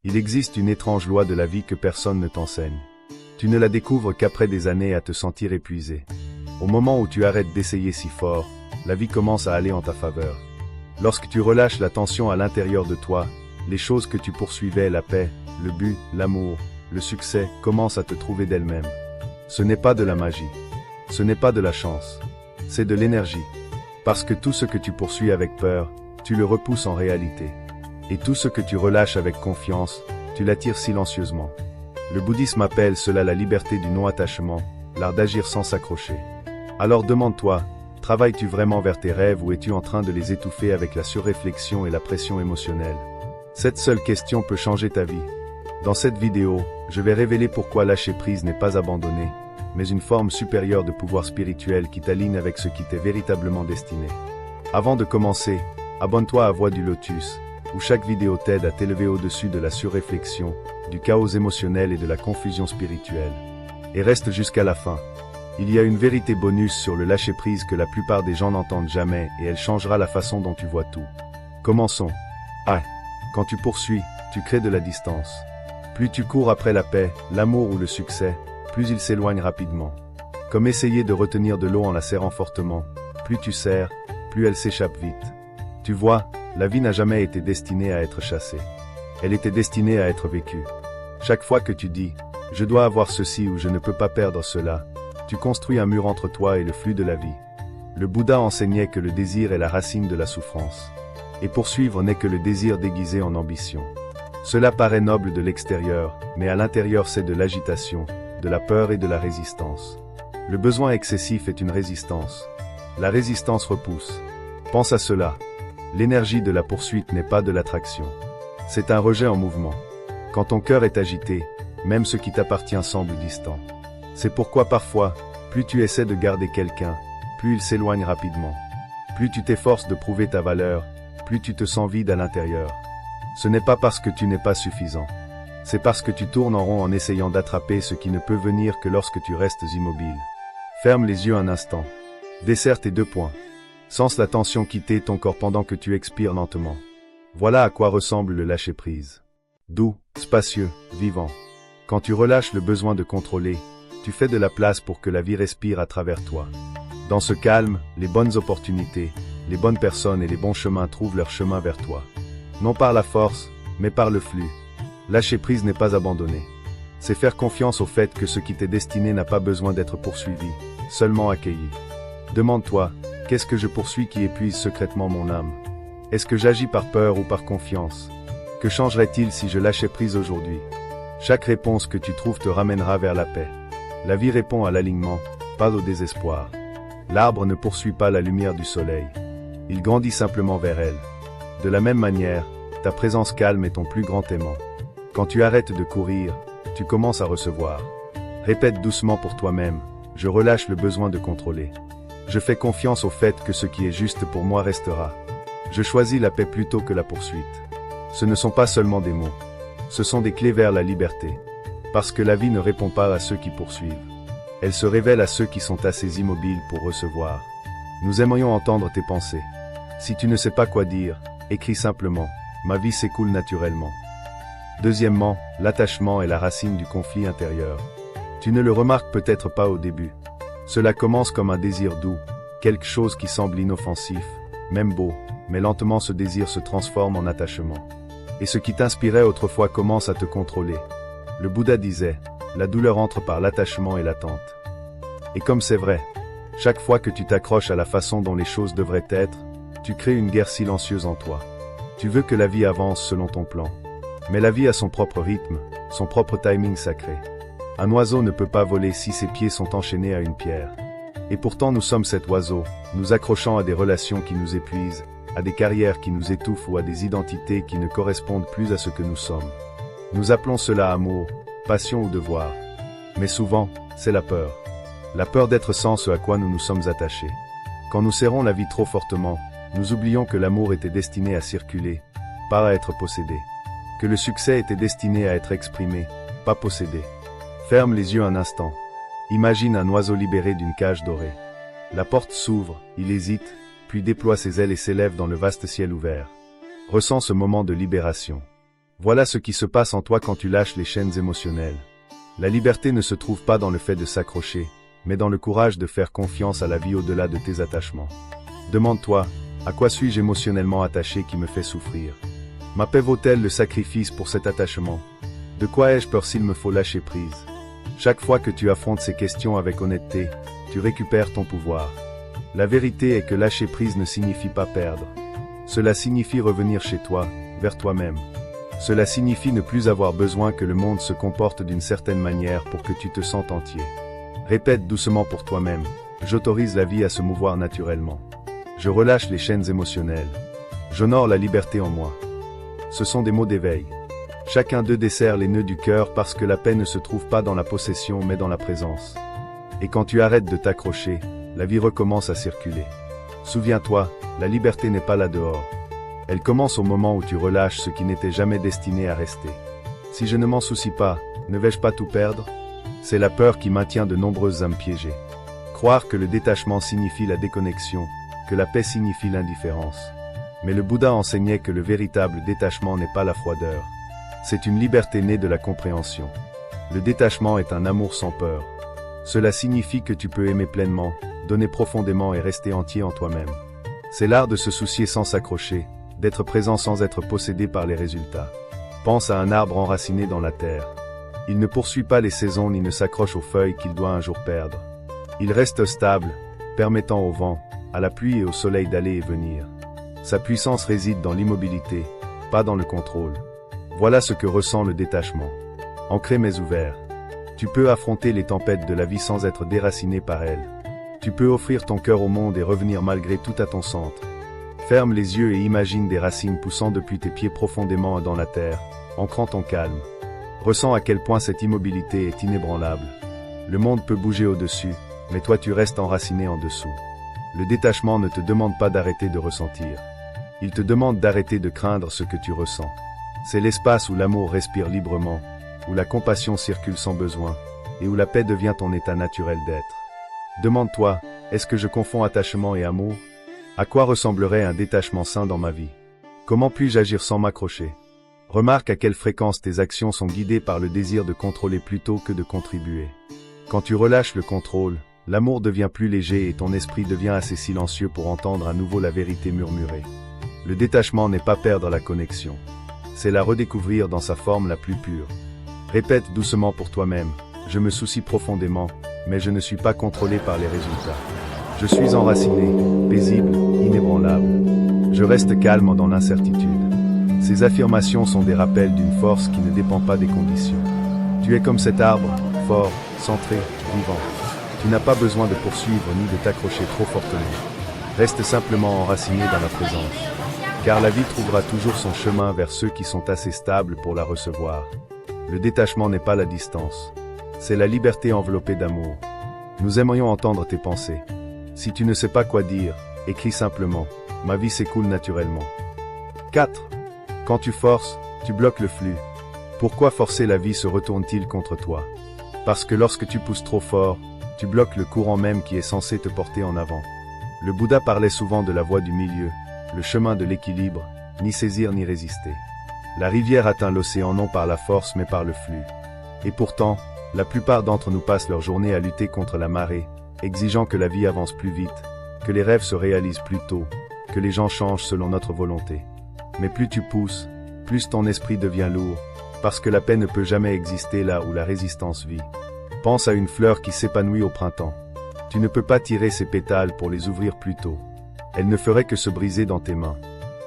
Il existe une étrange loi de la vie que personne ne t'enseigne. Tu ne la découvres qu'après des années à te sentir épuisé. Au moment où tu arrêtes d'essayer si fort, la vie commence à aller en ta faveur. Lorsque tu relâches la tension à l'intérieur de toi, les choses que tu poursuivais, la paix, le but, l'amour, le succès, commencent à te trouver d'elles-mêmes. Ce n'est pas de la magie. Ce n'est pas de la chance. C'est de l'énergie. Parce que tout ce que tu poursuis avec peur, tu le repousses en réalité. Et tout ce que tu relâches avec confiance, tu l'attires silencieusement. Le bouddhisme appelle cela la liberté du non-attachement, l'art d'agir sans s'accrocher. Alors demande-toi, travailles-tu vraiment vers tes rêves ou es-tu en train de les étouffer avec la surréflexion et la pression émotionnelle? Cette seule question peut changer ta vie. Dans cette vidéo, je vais révéler pourquoi lâcher prise n'est pas abandonner, mais une forme supérieure de pouvoir spirituel qui t'aligne avec ce qui t'est véritablement destiné. Avant de commencer, abonne-toi à Voix du Lotus, où chaque vidéo t'aide à t'élever au-dessus de la surréflexion, du chaos émotionnel et de la confusion spirituelle. Et reste jusqu'à la fin. Il y a une vérité bonus sur le lâcher-prise que la plupart des gens n'entendent jamais et elle changera la façon dont tu vois tout. Commençons. Quand tu poursuis, tu crées de la distance. Plus tu cours après la paix, l'amour ou le succès, plus il s'éloigne rapidement. Comme essayer de retenir de l'eau en la serrant fortement. Plus tu serres, plus elle s'échappe vite. Tu vois, la vie n'a jamais été destinée à être chassée. Elle était destinée à être vécue. Chaque fois que tu dis « je dois avoir ceci » ou « je ne peux pas perdre cela », tu construis un mur entre toi et le flux de la vie. Le Bouddha enseignait que le désir est la racine de la souffrance. Et poursuivre n'est que le désir déguisé en ambition. Cela paraît noble de l'extérieur, mais à l'intérieur c'est de l'agitation, de la peur et de la résistance. Le besoin excessif est une résistance. La résistance repousse. Pense à cela. L'énergie de la poursuite n'est pas de l'attraction. C'est un rejet en mouvement. Quand ton cœur est agité, même ce qui t'appartient semble distant. C'est pourquoi parfois, plus tu essaies de garder quelqu'un, plus il s'éloigne rapidement. Plus tu t'efforces de prouver ta valeur, plus tu te sens vide à l'intérieur. Ce n'est pas parce que tu n'es pas suffisant. C'est parce que tu tournes en rond en essayant d'attraper ce qui ne peut venir que lorsque tu restes immobile. Ferme les yeux un instant. Desserre tes 2 poings. Sens la tension quitter ton corps pendant que tu expires lentement. Voilà à quoi ressemble le lâcher-prise. Doux, spacieux, vivant. Quand tu relâches le besoin de contrôler, tu fais de la place pour que la vie respire à travers toi. Dans ce calme, les bonnes opportunités, les bonnes personnes et les bons chemins trouvent leur chemin vers toi. Non par la force, mais par le flux. Lâcher prise n'est pas abandonner. C'est faire confiance au fait que ce qui t'est destiné n'a pas besoin d'être poursuivi, seulement accueilli. Demande-toi, qu'est-ce que je poursuis qui épuise secrètement mon âme? Est-ce que j'agis par peur ou par confiance? Que changerait-il si je lâchais prise aujourd'hui? Chaque réponse que tu trouves te ramènera vers la paix. La vie répond à l'alignement, pas au désespoir. L'arbre ne poursuit pas la lumière du soleil. Il grandit simplement vers elle. De la même manière, ta présence calme est ton plus grand aimant. Quand tu arrêtes de courir, tu commences à recevoir. Répète doucement pour toi-même, je relâche le besoin de contrôler. Je fais confiance au fait que ce qui est juste pour moi restera. Je choisis la paix plutôt que la poursuite. Ce ne sont pas seulement des mots. Ce sont des clés vers la liberté. Parce que la vie ne répond pas à ceux qui poursuivent. Elle se révèle à ceux qui sont assez immobiles pour recevoir. Nous aimerions entendre tes pensées. Si tu ne sais pas quoi dire, écris simplement « Ma vie s'écoule naturellement ». Deuxièmement, l'attachement est la racine du conflit intérieur. Tu ne le remarques peut-être pas au début. Cela commence comme un désir doux, quelque chose qui semble inoffensif, même beau, mais lentement ce désir se transforme en attachement. Et ce qui t'inspirait autrefois commence à te contrôler. Le Bouddha disait, la douleur entre par l'attachement et l'attente. Et comme c'est vrai, chaque fois que tu t'accroches à la façon dont les choses devraient être, tu crées une guerre silencieuse en toi. Tu veux que la vie avance selon ton plan. Mais la vie a son propre rythme, son propre timing sacré. Un oiseau ne peut pas voler si ses pieds sont enchaînés à une pierre. Et pourtant nous sommes cet oiseau, nous accrochant à des relations qui nous épuisent, à des carrières qui nous étouffent ou à des identités qui ne correspondent plus à ce que nous sommes. Nous appelons cela amour, passion ou devoir. Mais souvent, c'est la peur. La peur d'être sans ce à quoi nous nous sommes attachés. Quand nous serrons la vie trop fortement, nous oublions que l'amour était destiné à circuler, pas à être possédé. Que le succès était destiné à être exprimé, pas possédé. Ferme les yeux un instant. Imagine un oiseau libéré d'une cage dorée. La porte s'ouvre, il hésite, puis déploie ses ailes et s'élève dans le vaste ciel ouvert. Ressens ce moment de libération. Voilà ce qui se passe en toi quand tu lâches les chaînes émotionnelles. La liberté ne se trouve pas dans le fait de s'accrocher, mais dans le courage de faire confiance à la vie au-delà de tes attachements. Demande-toi, à quoi suis-je émotionnellement attaché qui me fait souffrir? Ma paix vaut-elle le sacrifice pour cet attachement? De quoi ai-je peur s'il me faut lâcher prise? Chaque fois que tu affrontes ces questions avec honnêteté, tu récupères ton pouvoir. La vérité est que lâcher prise ne signifie pas perdre. Cela signifie revenir chez toi, vers toi-même. Cela signifie ne plus avoir besoin que le monde se comporte d'une certaine manière pour que tu te sentes entier. Répète doucement pour toi-même, j'autorise la vie à se mouvoir naturellement. Je relâche les chaînes émotionnelles. J'honore la liberté en moi. Ce sont des mots d'éveil. Chacun d'eux dessert les nœuds du cœur parce que la paix ne se trouve pas dans la possession mais dans la présence. Et quand tu arrêtes de t'accrocher, la vie recommence à circuler. Souviens-toi, la liberté n'est pas là dehors. Elle commence au moment où tu relâches ce qui n'était jamais destiné à rester. Si je ne m'en soucie pas, ne vais-je pas tout perdre? C'est la peur qui maintient de nombreuses âmes piégées. Croire que le détachement signifie la déconnexion, que la paix signifie l'indifférence. Mais le Bouddha enseignait que le véritable détachement n'est pas la froideur. C'est une liberté née de la compréhension. Le détachement est un amour sans peur. Cela signifie que tu peux aimer pleinement, donner profondément et rester entier en toi-même. C'est l'art de se soucier sans s'accrocher, d'être présent sans être possédé par les résultats. Pense à un arbre enraciné dans la terre. Il ne poursuit pas les saisons ni ne s'accroche aux feuilles qu'il doit un jour perdre. Il reste stable, permettant au vent, à la pluie et au soleil d'aller et venir. Sa puissance réside dans l'immobilité, pas dans le contrôle. Voilà ce que ressent le détachement. Ancré mais ouvert. Tu peux affronter les tempêtes de la vie sans être déraciné par elles. Tu peux offrir ton cœur au monde et revenir malgré tout à ton centre. Ferme les yeux et imagine des racines poussant depuis tes pieds profondément dans la terre, ancrant ton calme. Ressens à quel point cette immobilité est inébranlable. Le monde peut bouger au-dessus, mais toi tu restes enraciné en dessous. Le détachement ne te demande pas d'arrêter de ressentir. Il te demande d'arrêter de craindre ce que tu ressens. C'est l'espace où l'amour respire librement, où la compassion circule sans besoin, et où la paix devient ton état naturel d'être. Demande-toi, est-ce que je confonds attachement et amour? À quoi ressemblerait un détachement sain dans ma vie? Comment puis-je agir sans m'accrocher? Remarque à quelle fréquence tes actions sont guidées par le désir de contrôler plutôt que de contribuer. Quand tu relâches le contrôle, l'amour devient plus léger et ton esprit devient assez silencieux pour entendre à nouveau la vérité murmurée. Le détachement n'est pas perdre la connexion. C'est la redécouvrir dans sa forme la plus pure. Répète doucement pour toi-même, je me soucie profondément, mais je ne suis pas contrôlé par les résultats. Je suis enraciné, paisible, inébranlable. Je reste calme dans l'incertitude. Ces affirmations sont des rappels d'une force qui ne dépend pas des conditions. Tu es comme cet arbre, fort, centré, vivant. Tu n'as pas besoin de poursuivre ni de t'accrocher trop fortement. Reste simplement enraciné dans la présence. Car la vie trouvera toujours son chemin vers ceux qui sont assez stables pour la recevoir. Le détachement n'est pas la distance. C'est la liberté enveloppée d'amour. Nous aimerions entendre tes pensées. Si tu ne sais pas quoi dire, écris simplement. Ma vie s'écoule naturellement. 4. Quand tu forces, tu bloques le flux. Pourquoi forcer la vie se retourne-t-il contre toi? Parce que lorsque tu pousses trop fort, tu bloques le courant même qui est censé te porter en avant. Le Bouddha parlait souvent de la voie du milieu, le chemin de l'équilibre, ni saisir ni résister. La rivière atteint l'océan non par la force mais par le flux. Et pourtant, la plupart d'entre nous passent leur journée à lutter contre la marée, exigeant que la vie avance plus vite, que les rêves se réalisent plus tôt, que les gens changent selon notre volonté. Mais plus tu pousses, plus ton esprit devient lourd, parce que la paix ne peut jamais exister là où la résistance vit. Pense à une fleur qui s'épanouit au printemps. Tu ne peux pas tirer ses pétales pour les ouvrir plus tôt. Elle ne ferait que se briser dans tes mains.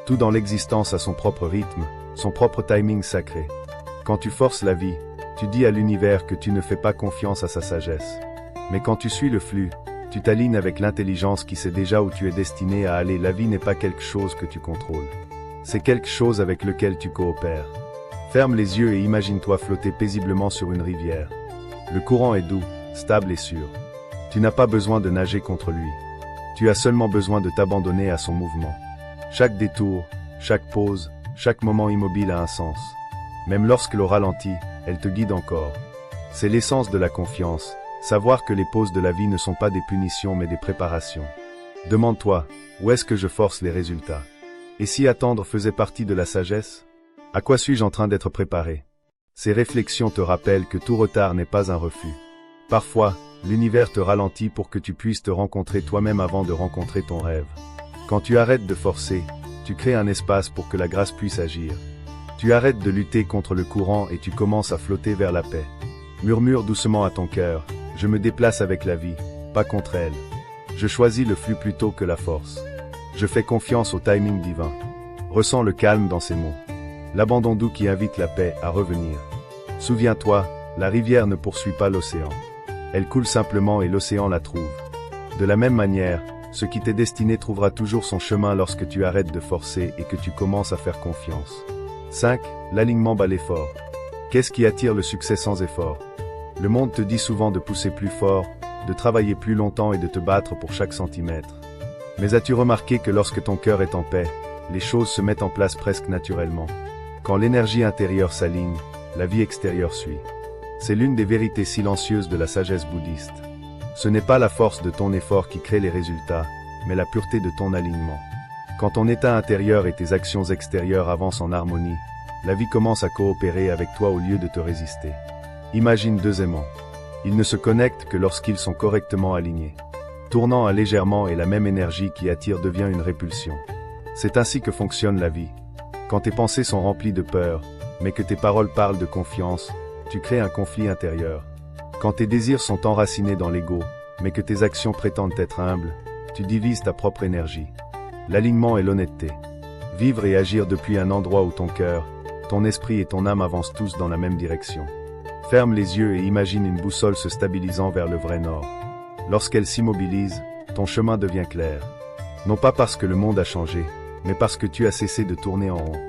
Tout dans l'existence a son propre rythme, son propre timing sacré. Quand tu forces la vie, tu dis à l'univers que tu ne fais pas confiance à sa sagesse. Mais quand tu suis le flux, tu t'alignes avec l'intelligence qui sait déjà où tu es destiné à aller. La vie n'est pas quelque chose que tu contrôles. C'est quelque chose avec lequel tu coopères. Ferme les yeux et imagine-toi flotter paisiblement sur une rivière. Le courant est doux, stable et sûr. Tu n'as pas besoin de nager contre lui. Tu as seulement besoin de t'abandonner à son mouvement. Chaque détour, chaque pause, chaque moment immobile a un sens. Même lorsque l'eau ralentit, elle te guide encore. C'est l'essence de la confiance, savoir que les pauses de la vie ne sont pas des punitions mais des préparations. Demande-toi, où est-ce que je force les résultats? Et si attendre faisait partie de la sagesse? À quoi suis-je en train d'être préparé? Ces réflexions te rappellent que tout retard n'est pas un refus. Parfois, l'univers te ralentit pour que tu puisses te rencontrer toi-même avant de rencontrer ton rêve. Quand tu arrêtes de forcer, tu crées un espace pour que la grâce puisse agir. Tu arrêtes de lutter contre le courant et tu commences à flotter vers la paix. Murmure doucement à ton cœur, je me déplace avec la vie, pas contre elle. Je choisis le flux plutôt que la force. Je fais confiance au timing divin. Ressens le calme dans ces mots. L'abandon doux qui invite la paix à revenir. Souviens-toi, la rivière ne poursuit pas l'océan. Elle coule simplement et l'océan la trouve. De la même manière, ce qui t'est destiné trouvera toujours son chemin lorsque tu arrêtes de forcer et que tu commences à faire confiance. 5. L'alignement bat l'effort. Qu'est-ce qui attire le succès sans effort? Le monde te dit souvent de pousser plus fort, de travailler plus longtemps et de te battre pour chaque centimètre. Mais as-tu remarqué que lorsque ton cœur est en paix, les choses se mettent en place presque naturellement? Quand l'énergie intérieure s'aligne, la vie extérieure suit. C'est l'une des vérités silencieuses de la sagesse bouddhiste. Ce n'est pas la force de ton effort qui crée les résultats, mais la pureté de ton alignement. Quand ton état intérieur et tes actions extérieures avancent en harmonie, la vie commence à coopérer avec toi au lieu de te résister. Imagine deux aimants. Ils ne se connectent que lorsqu'ils sont correctement alignés. Tournant légèrement et la même énergie qui attire devient une répulsion. C'est ainsi que fonctionne la vie. Quand tes pensées sont remplies de peur, mais que tes paroles parlent de confiance, tu crées un conflit intérieur. Quand tes désirs sont enracinés dans l'ego, mais que tes actions prétendent être humbles, tu divises ta propre énergie. L'alignement est l'honnêteté. Vivre et agir depuis un endroit où ton cœur, ton esprit et ton âme avancent tous dans la même direction. Ferme les yeux et imagine une boussole se stabilisant vers le vrai nord. Lorsqu'elle s'immobilise, ton chemin devient clair. Non pas parce que le monde a changé, mais parce que tu as cessé de tourner en rond.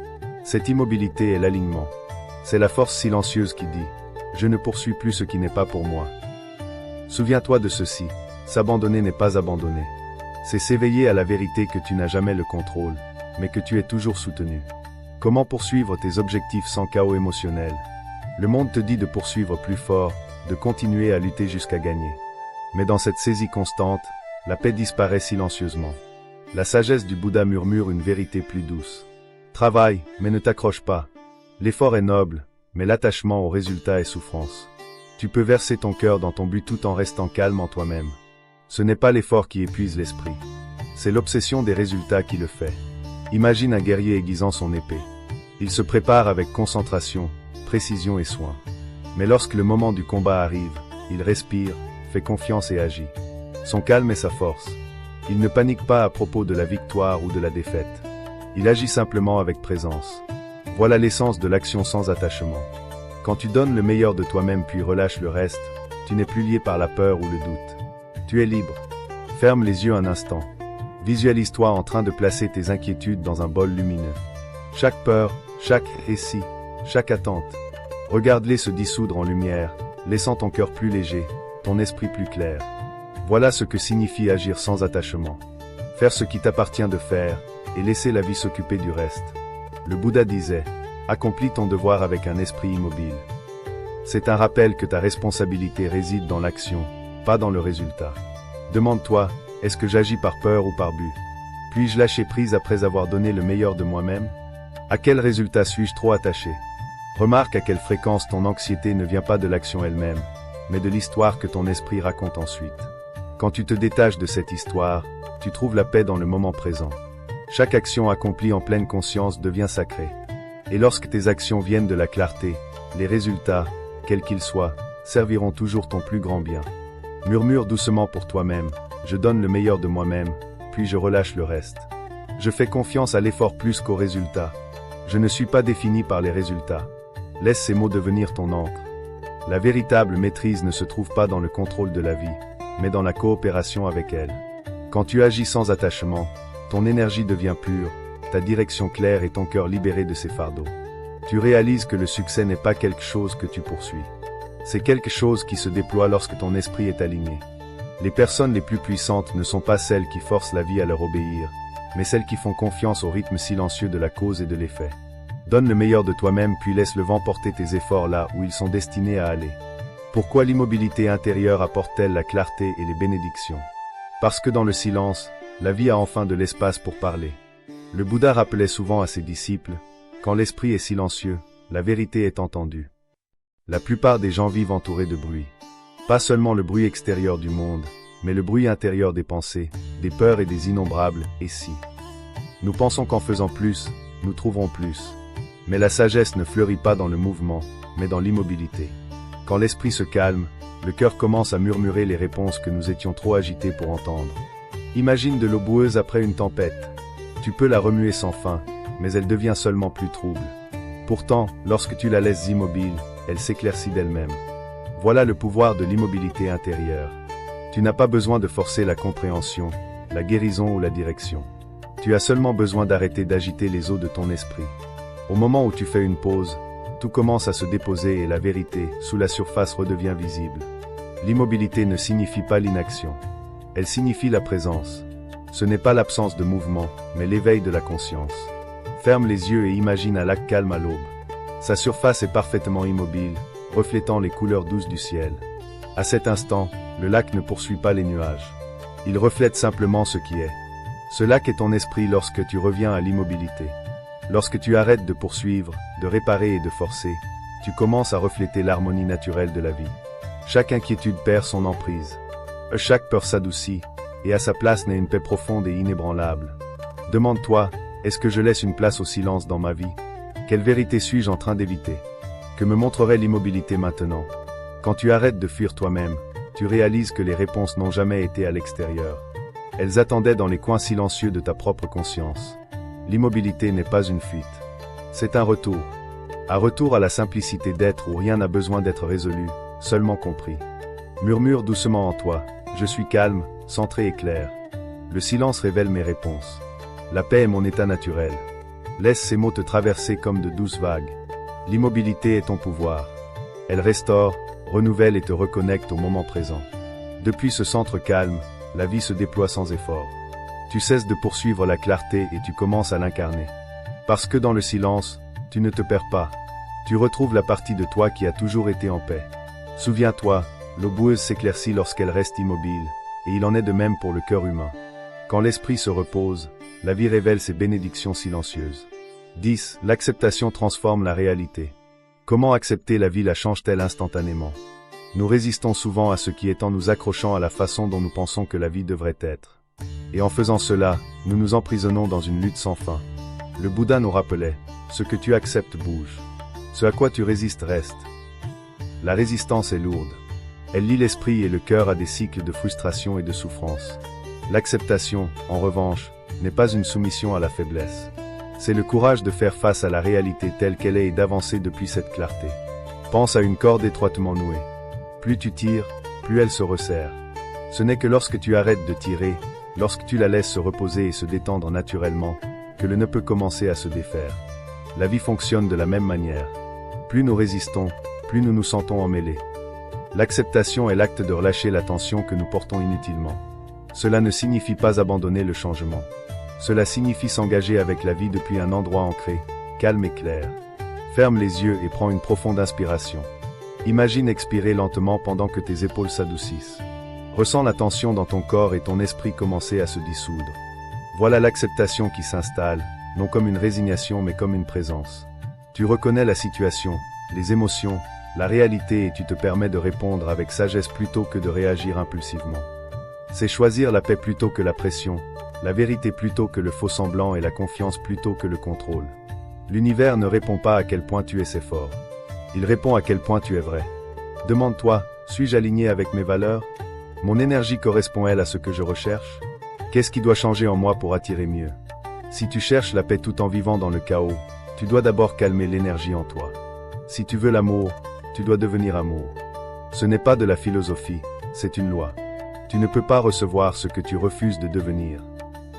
Cette immobilité est l'alignement. C'est la force silencieuse qui dit « Je ne poursuis plus ce qui n'est pas pour moi ». Souviens-toi de ceci, s'abandonner n'est pas abandonner. C'est s'éveiller à la vérité que tu n'as jamais le contrôle, mais que tu es toujours soutenu. Comment poursuivre tes objectifs sans chaos émotionnel? Le monde te dit de poursuivre plus fort, de continuer à lutter jusqu'à gagner. Mais dans cette saisie constante, la paix disparaît silencieusement. La sagesse du Bouddha murmure une vérité plus douce. Travaille, mais ne t'accroche pas. L'effort est noble, mais l'attachement au résultat est souffrance. Tu peux verser ton cœur dans ton but tout en restant calme en toi-même. Ce n'est pas l'effort qui épuise l'esprit. C'est l'obsession des résultats qui le fait. Imagine un guerrier aiguisant son épée. Il se prépare avec concentration, précision et soin. Mais lorsque le moment du combat arrive, il respire, fait confiance et agit. Son calme est sa force. Il ne panique pas à propos de la victoire ou de la défaite. Il agit simplement avec présence. Voilà l'essence de l'action sans attachement. Quand tu donnes le meilleur de toi-même puis relâches le reste, tu n'es plus lié par la peur ou le doute. Tu es libre. Ferme les yeux un instant. Visualise-toi en train de placer tes inquiétudes dans un bol lumineux. Chaque peur, chaque récit, chaque attente. Regarde-les se dissoudre en lumière, laissant ton cœur plus léger, ton esprit plus clair. Voilà ce que signifie agir sans attachement. Faire ce qui t'appartient de faire, et laisser la vie s'occuper du reste. Le Bouddha disait, accomplis ton devoir avec un esprit immobile. C'est un rappel que ta responsabilité réside dans l'action, pas dans le résultat. Demande-toi, est-ce que j'agis par peur ou par but? Puis-je lâcher prise après avoir donné le meilleur de moi-même? À quel résultat suis-je trop attaché? Remarque à quelle fréquence ton anxiété ne vient pas de l'action elle-même, mais de l'histoire que ton esprit raconte ensuite. Quand tu te détaches de cette histoire, tu trouves la paix dans le moment présent. Chaque action accomplie en pleine conscience devient sacrée. Et lorsque tes actions viennent de la clarté, les résultats, quels qu'ils soient, serviront toujours ton plus grand bien. Murmure doucement pour toi-même, je donne le meilleur de moi-même, puis je relâche le reste. Je fais confiance à l'effort plus qu'au résultat. Je ne suis pas défini par les résultats. Laisse ces mots devenir ton encre. La véritable maîtrise ne se trouve pas dans le contrôle de la vie, mais dans la coopération avec elle. Quand tu agis sans attachement, ton énergie devient pure, ta direction claire et ton cœur libéré de ses fardeaux. Tu réalises que le succès n'est pas quelque chose que tu poursuis. C'est quelque chose qui se déploie lorsque ton esprit est aligné. Les personnes les plus puissantes ne sont pas celles qui forcent la vie à leur obéir, mais celles qui font confiance au rythme silencieux de la cause et de l'effet. Donne le meilleur de toi-même puis laisse le vent porter tes efforts là où ils sont destinés à aller. Pourquoi l'immobilité intérieure apporte-t-elle la clarté et les bénédictions? Parce que dans le silence, la vie a enfin de l'espace pour parler. Le Bouddha rappelait souvent à ses disciples, Quand l'esprit est silencieux, la vérité est entendue. La plupart des gens vivent entourés de bruit. Pas seulement le bruit extérieur du monde, mais le bruit intérieur des pensées, des peurs et des innombrables « et si ». Nous pensons qu'en faisant plus, nous trouverons plus. Mais la sagesse ne fleurit pas dans le mouvement, mais dans l'immobilité. Quand l'esprit se calme, le cœur commence à murmurer les réponses que nous étions trop agités pour entendre. Imagine de l'eau boueuse après une tempête. Tu peux la remuer sans fin, mais elle devient seulement plus trouble. Pourtant, lorsque tu la laisses immobile, elle s'éclaircit d'elle-même. Voilà le pouvoir de l'immobilité intérieure. Tu n'as pas besoin de forcer la compréhension, la guérison ou la direction. Tu as seulement besoin d'arrêter d'agiter les eaux de ton esprit. Au moment où tu fais une pause, tout commence à se déposer et la vérité, sous la surface, redevient visible. L'immobilité ne signifie pas l'inaction. Elle signifie la présence. Ce n'est pas l'absence de mouvement, mais l'éveil de la conscience. Ferme les yeux et imagine un lac calme à l'aube. Sa surface est parfaitement immobile, reflétant les couleurs douces du ciel. À cet instant, le lac ne poursuit pas les nuages. Il reflète simplement ce qui est. Ce lac est ton esprit lorsque tu reviens à l'immobilité. Lorsque tu arrêtes de poursuivre, de réparer et de forcer, tu commences à refléter l'harmonie naturelle de la vie. Chaque inquiétude perd son emprise. Chaque peur s'adoucit, et à sa place naît une paix profonde et inébranlable. Demande-toi, est-ce que je laisse une place au silence dans ma vie? Quelle vérité suis-je en train d'éviter? Que me montrerait l'immobilité maintenant? Quand tu arrêtes de fuir toi-même, tu réalises que les réponses n'ont jamais été à l'extérieur. Elles attendaient dans les coins silencieux de ta propre conscience. L'immobilité n'est pas une fuite. C'est un retour. Un retour à la simplicité d'être où rien n'a besoin d'être résolu, seulement compris. Murmure doucement en toi, je suis calme, centré et clair. Le silence révèle mes réponses. La paix est mon état naturel. Laisse ces mots te traverser comme de douces vagues. L'immobilité est ton pouvoir. Elle restaure, renouvelle et te reconnecte au moment présent. Depuis ce centre calme, la vie se déploie sans effort. Tu cesses de poursuivre la clarté et tu commences à l'incarner. Parce que dans le silence, tu ne te perds pas. Tu retrouves la partie de toi qui a toujours été en paix. Souviens-toi, l'eau boueuse s'éclaircit lorsqu'elle reste immobile, et il en est de même pour le cœur humain. Quand l'esprit se repose, la vie révèle ses bénédictions silencieuses. 10. L'acceptation transforme la réalité. Comment accepter la vie la change-t-elle instantanément? Nous résistons souvent à ce qui est en nous accrochant à la façon dont nous pensons que la vie devrait être. Et en faisant cela, nous nous emprisonnons dans une lutte sans fin. Le Bouddha nous rappelait, ce que tu acceptes bouge. Ce à quoi tu résistes reste. La résistance est lourde. Elle lie l'esprit et le cœur à des cycles de frustration et de souffrance. L'acceptation, en revanche, n'est pas une soumission à la faiblesse. C'est le courage de faire face à la réalité telle qu'elle est et d'avancer depuis cette clarté. Pense à une corde étroitement nouée. Plus tu tires, plus elle se resserre. Ce n'est que lorsque tu arrêtes de tirer, lorsque tu la laisses se reposer et se détendre naturellement, que le nœud peut commencer à se défaire. La vie fonctionne de la même manière. Plus nous résistons, plus nous nous sentons emmêlés. L'acceptation est l'acte de relâcher la tension que nous portons inutilement. Cela ne signifie pas abandonner le changement. Cela signifie s'engager avec la vie depuis un endroit ancré, calme et clair. Ferme les yeux et prends une profonde inspiration. Imagine expirer lentement pendant que tes épaules s'adoucissent. Ressens la tension dans ton corps et ton esprit commencer à se dissoudre. Voilà l'acceptation qui s'installe, non comme une résignation mais comme une présence. Tu reconnais la situation, les émotions, la réalité et tu te permets de répondre avec sagesse plutôt que de réagir impulsivement. C'est choisir la paix plutôt que la pression, la vérité plutôt que le faux semblant et la confiance plutôt que le contrôle. L'univers ne répond pas à quel point tu es si fort. Il répond à quel point tu es vrai. Demande-toi, suis-je aligné avec mes valeurs? Mon énergie correspond-elle à ce que je recherche? Qu'est-ce qui doit changer en moi pour attirer mieux? Si tu cherches la paix tout en vivant dans le chaos, tu dois d'abord calmer l'énergie en toi. Si tu veux l'amour, tu dois devenir amour. Ce n'est pas de la philosophie, c'est une loi. Tu ne peux pas recevoir ce que tu refuses de devenir.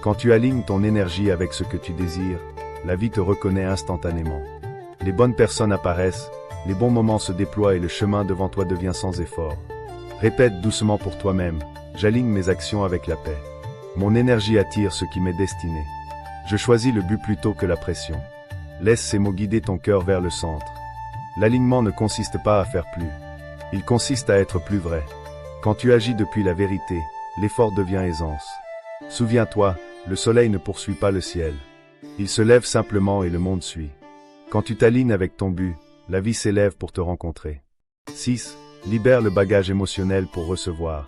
Quand tu alignes ton énergie avec ce que tu désires, la vie te reconnaît instantanément. Les bonnes personnes apparaissent, les bons moments se déploient et le chemin devant toi devient sans effort. Répète doucement pour toi-même, j'aligne mes actions avec la paix. Mon énergie attire ce qui m'est destiné. Je choisis le but plutôt que la pression. Laisse ces mots guider ton cœur vers le centre. L'alignement ne consiste pas à faire plus. Il consiste à être plus vrai. Quand tu agis depuis la vérité, l'effort devient aisance. Souviens-toi, le soleil ne poursuit pas le ciel. Il se lève simplement et le monde suit. Quand tu t'alignes avec ton but, la vie s'élève pour te rencontrer. 6. Libère le bagage émotionnel pour recevoir.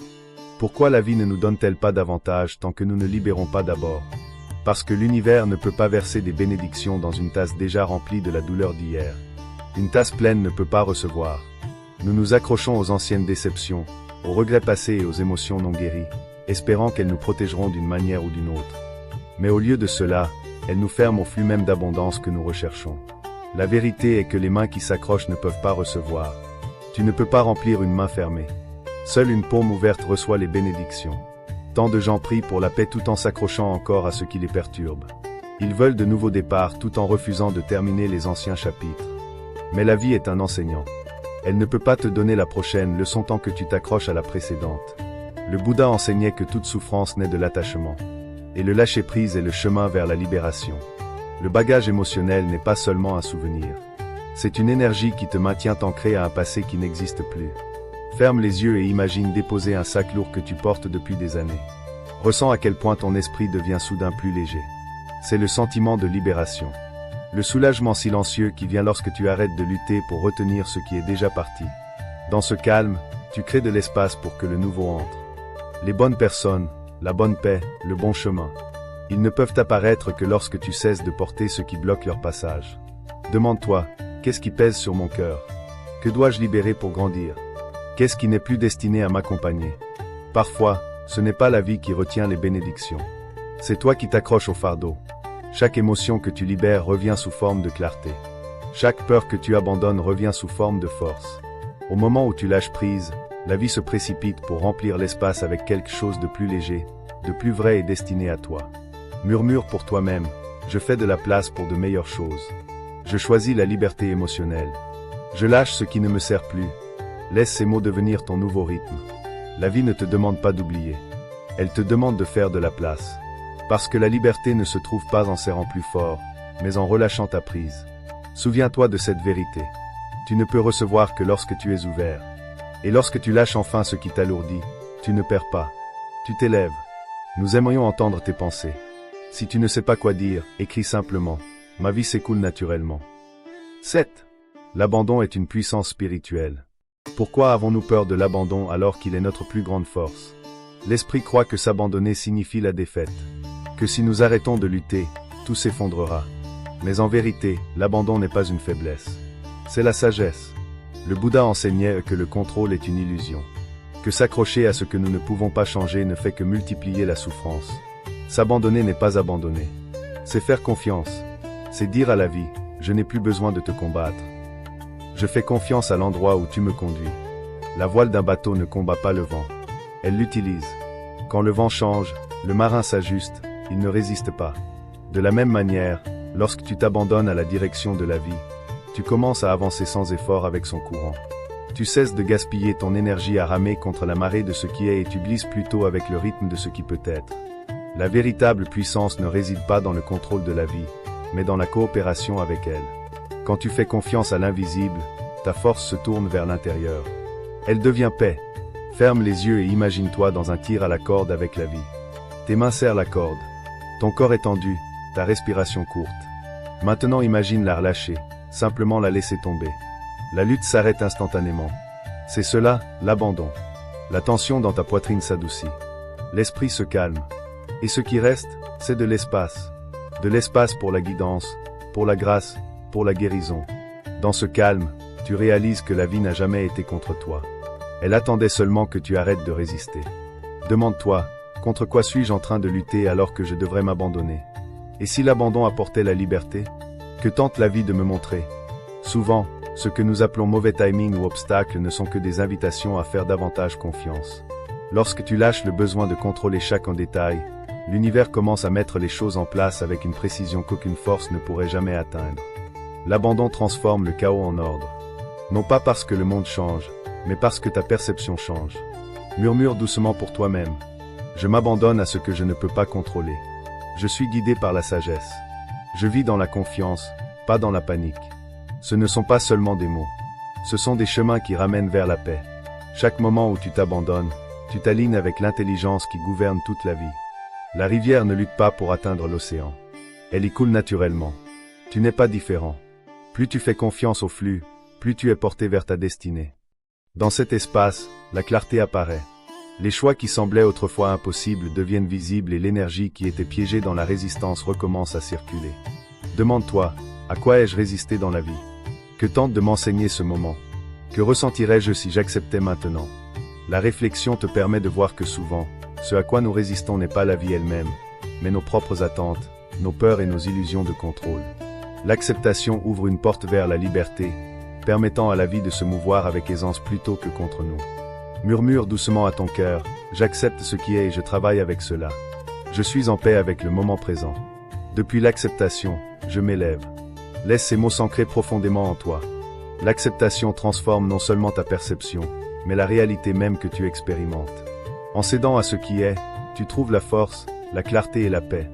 Pourquoi la vie ne nous donne-t-elle pas davantage tant que nous ne libérons pas d'abord? Parce que l'univers ne peut pas verser des bénédictions dans une tasse déjà remplie de la douleur d'hier. Une tasse pleine ne peut pas recevoir. Nous nous accrochons aux anciennes déceptions, aux regrets passés et aux émotions non guéries, espérant qu'elles nous protégeront d'une manière ou d'une autre. Mais au lieu de cela, elles nous ferment au flux même d'abondance que nous recherchons. La vérité est que les mains qui s'accrochent ne peuvent pas recevoir. Tu ne peux pas remplir une main fermée. Seule une paume ouverte reçoit les bénédictions. Tant de gens prient pour la paix tout en s'accrochant encore à ce qui les perturbe. Ils veulent de nouveaux départs tout en refusant de terminer les anciens chapitres. Mais la vie est un enseignant. Elle ne peut pas te donner la prochaine leçon tant que tu t'accroches à la précédente. Le Bouddha enseignait que toute souffrance naît de l'attachement. Et le lâcher-prise est le chemin vers la libération. Le bagage émotionnel n'est pas seulement un souvenir. C'est une énergie qui te maintient ancré à un passé qui n'existe plus. Ferme les yeux et imagine déposer un sac lourd que tu portes depuis des années. Ressens à quel point ton esprit devient soudain plus léger. C'est le sentiment de libération. Le soulagement silencieux qui vient lorsque tu arrêtes de lutter pour retenir ce qui est déjà parti. Dans ce calme, tu crées de l'espace pour que le nouveau entre. Les bonnes personnes, la bonne paix, le bon chemin. Ils ne peuvent apparaître que lorsque tu cesses de porter ce qui bloque leur passage. Demande-toi, qu'est-ce qui pèse sur mon cœur? Que dois-je libérer pour grandir? Qu'est-ce qui n'est plus destiné à m'accompagner? Parfois, ce n'est pas la vie qui retient les bénédictions. C'est toi qui t'accroches au fardeau. Chaque émotion que tu libères revient sous forme de clarté. Chaque peur que tu abandonnes revient sous forme de force. Au moment où tu lâches prise, la vie se précipite pour remplir l'espace avec quelque chose de plus léger, de plus vrai et destiné à toi. Murmure pour toi-même, je fais de la place pour de meilleures choses. Je choisis la liberté émotionnelle. Je lâche ce qui ne me sert plus. Laisse ces mots devenir ton nouveau rythme. La vie ne te demande pas d'oublier. Elle te demande de faire de la place. Parce que la liberté ne se trouve pas en serrant plus fort, mais en relâchant ta prise. Souviens-toi de cette vérité. Tu ne peux recevoir que lorsque tu es ouvert. Et lorsque tu lâches enfin ce qui t'alourdit, tu ne perds pas. Tu t'élèves. Nous aimerions entendre tes pensées. Si tu ne sais pas quoi dire, écris simplement. Ma vie s'écoule naturellement. 7. L'abandon est une puissance spirituelle. Pourquoi avons-nous peur de l'abandon alors qu'il est notre plus grande force? L'esprit croit que s'abandonner signifie la défaite. Que si nous arrêtons de lutter, tout s'effondrera. Mais en vérité, l'abandon n'est pas une faiblesse. C'est la sagesse. Le Bouddha enseignait que le contrôle est une illusion. Que s'accrocher à ce que nous ne pouvons pas changer ne fait que multiplier la souffrance. S'abandonner n'est pas abandonner. C'est faire confiance. C'est dire à la vie, je n'ai plus besoin de te combattre. Je fais confiance à l'endroit où tu me conduis. La voile d'un bateau ne combat pas le vent. Elle l'utilise. Quand le vent change, le marin s'ajuste, il ne résiste pas. De la même manière, lorsque tu t'abandonnes à la direction de la vie, tu commences à avancer sans effort avec son courant. Tu cesses de gaspiller ton énergie à ramer contre la marée de ce qui est et tu glisses plutôt avec le rythme de ce qui peut être. La véritable puissance ne réside pas dans le contrôle de la vie, mais dans la coopération avec elle. Quand tu fais confiance à l'invisible, ta force se tourne vers l'intérieur. Elle devient paix. Ferme les yeux et imagine-toi dans un tir à la corde avec la vie. Tes mains serrent la corde. Ton corps est tendu, ta respiration courte. Maintenant imagine la relâcher, simplement la laisser tomber. La lutte s'arrête instantanément. C'est cela, l'abandon. La tension dans ta poitrine s'adoucit. L'esprit se calme. Et ce qui reste, c'est de l'espace. De l'espace pour la guidance, pour la grâce, pour la guérison. Dans ce calme, tu réalises que la vie n'a jamais été contre toi. Elle attendait seulement que tu arrêtes de résister. Demande-toi, contre quoi suis-je en train de lutter alors que je devrais m'abandonner? Et si l'abandon apportait la liberté? Que tente la vie de me montrer? Souvent, ce que nous appelons mauvais timing ou obstacles ne sont que des invitations à faire davantage confiance. Lorsque tu lâches le besoin de contrôler chaque en détail, l'univers commence à mettre les choses en place avec une précision qu'aucune force ne pourrait jamais atteindre. L'abandon transforme le chaos en ordre. Non pas parce que le monde change, mais parce que ta perception change. Murmure doucement pour toi-même. Je m'abandonne à ce que je ne peux pas contrôler. Je suis guidé par la sagesse. Je vis dans la confiance, pas dans la panique. Ce ne sont pas seulement des mots. Ce sont des chemins qui ramènent vers la paix. Chaque moment où tu t'abandonnes, tu t'alignes avec l'intelligence qui gouverne toute la vie. La rivière ne lutte pas pour atteindre l'océan. Elle y coule naturellement. Tu n'es pas différent. Plus tu fais confiance au flux, plus tu es porté vers ta destinée. Dans cet espace, la clarté apparaît. Les choix qui semblaient autrefois impossibles deviennent visibles et l'énergie qui était piégée dans la résistance recommence à circuler. Demande-toi, à quoi ai-je résisté dans la vie? Que tente de m'enseigner ce moment? Que ressentirais-je si j'acceptais maintenant? La réflexion te permet de voir que souvent, ce à quoi nous résistons n'est pas la vie elle-même, mais nos propres attentes, nos peurs et nos illusions de contrôle. L'acceptation ouvre une porte vers la liberté, permettant à la vie de se mouvoir avec aisance plutôt que contre nous. Murmure doucement à ton cœur, j'accepte ce qui est et je travaille avec cela. Je suis en paix avec le moment présent. Depuis l'acceptation, je m'élève. Laisse ces mots s'ancrer profondément en toi. L'acceptation transforme non seulement ta perception, mais la réalité même que tu expérimentes. En cédant à ce qui est, tu trouves la force, la clarté et la paix.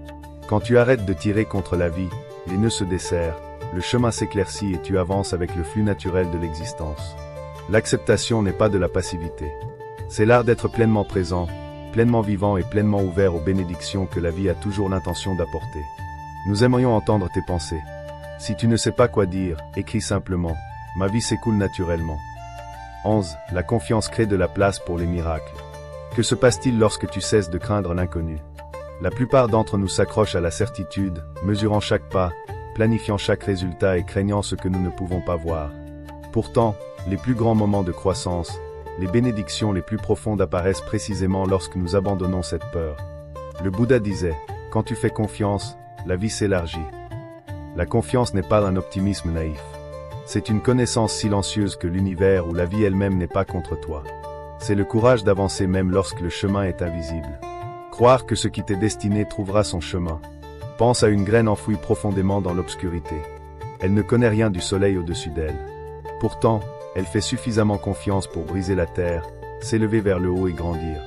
Quand tu arrêtes de tirer contre la vie, les nœuds se desserrent, le chemin s'éclaircit et tu avances avec le flux naturel de l'existence. L'acceptation n'est pas de la passivité. C'est l'art d'être pleinement présent, pleinement vivant et pleinement ouvert aux bénédictions que la vie a toujours l'intention d'apporter. Nous aimerions entendre tes pensées. Si tu ne sais pas quoi dire, écris simplement. Ma vie s'écoule naturellement. 11. La confiance crée de la place pour les miracles. Que se passe-t-il lorsque tu cesses de craindre l'inconnu? La plupart d'entre nous s'accrochent à la certitude, mesurant chaque pas, planifiant chaque résultat et craignant ce que nous ne pouvons pas voir. Pourtant, les plus grands moments de croissance, les bénédictions les plus profondes apparaissent précisément lorsque nous abandonnons cette peur. Le Bouddha disait, quand tu fais confiance, la vie s'élargit. La confiance n'est pas un optimisme naïf. C'est une connaissance silencieuse que l'univers ou la vie elle-même n'est pas contre toi. C'est le courage d'avancer même lorsque le chemin est invisible. Croire que ce qui t'est destiné trouvera son chemin. Pense à une graine enfouie profondément dans l'obscurité. Elle ne connaît rien du soleil au-dessus d'elle. Pourtant, elle fait suffisamment confiance pour briser la terre, s'élever vers le haut et grandir.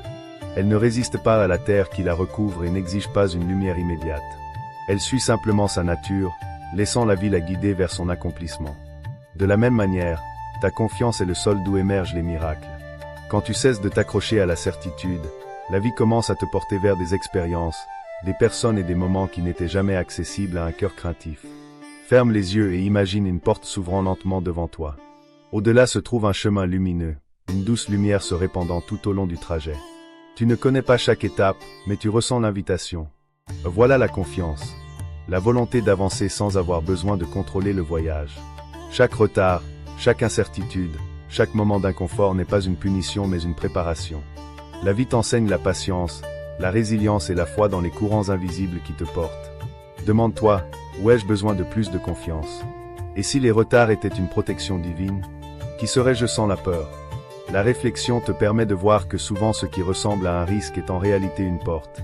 Elle ne résiste pas à la terre qui la recouvre et n'exige pas une lumière immédiate. Elle suit simplement sa nature, laissant la vie la guider vers son accomplissement. De la même manière, ta confiance est le sol d'où émergent les miracles. Quand tu cesses de t'accrocher à la certitude, la vie commence à te porter vers des expériences, des personnes et des moments qui n'étaient jamais accessibles à un cœur craintif. Ferme les yeux et imagine une porte s'ouvrant lentement devant toi. Au-delà se trouve un chemin lumineux, une douce lumière se répandant tout au long du trajet. Tu ne connais pas chaque étape, mais tu ressens l'invitation. Voilà la confiance. La volonté d'avancer sans avoir besoin de contrôler le voyage. Chaque retard, chaque incertitude, chaque moment d'inconfort n'est pas une punition mais une préparation. La vie t'enseigne la patience, la résilience et la foi dans les courants invisibles qui te portent. Demande-toi, où ai-je besoin de plus de confiance? Et si les retards étaient une protection divine? Qui serais-je sans la peur? La réflexion te permet de voir que souvent ce qui ressemble à un risque est en réalité une porte.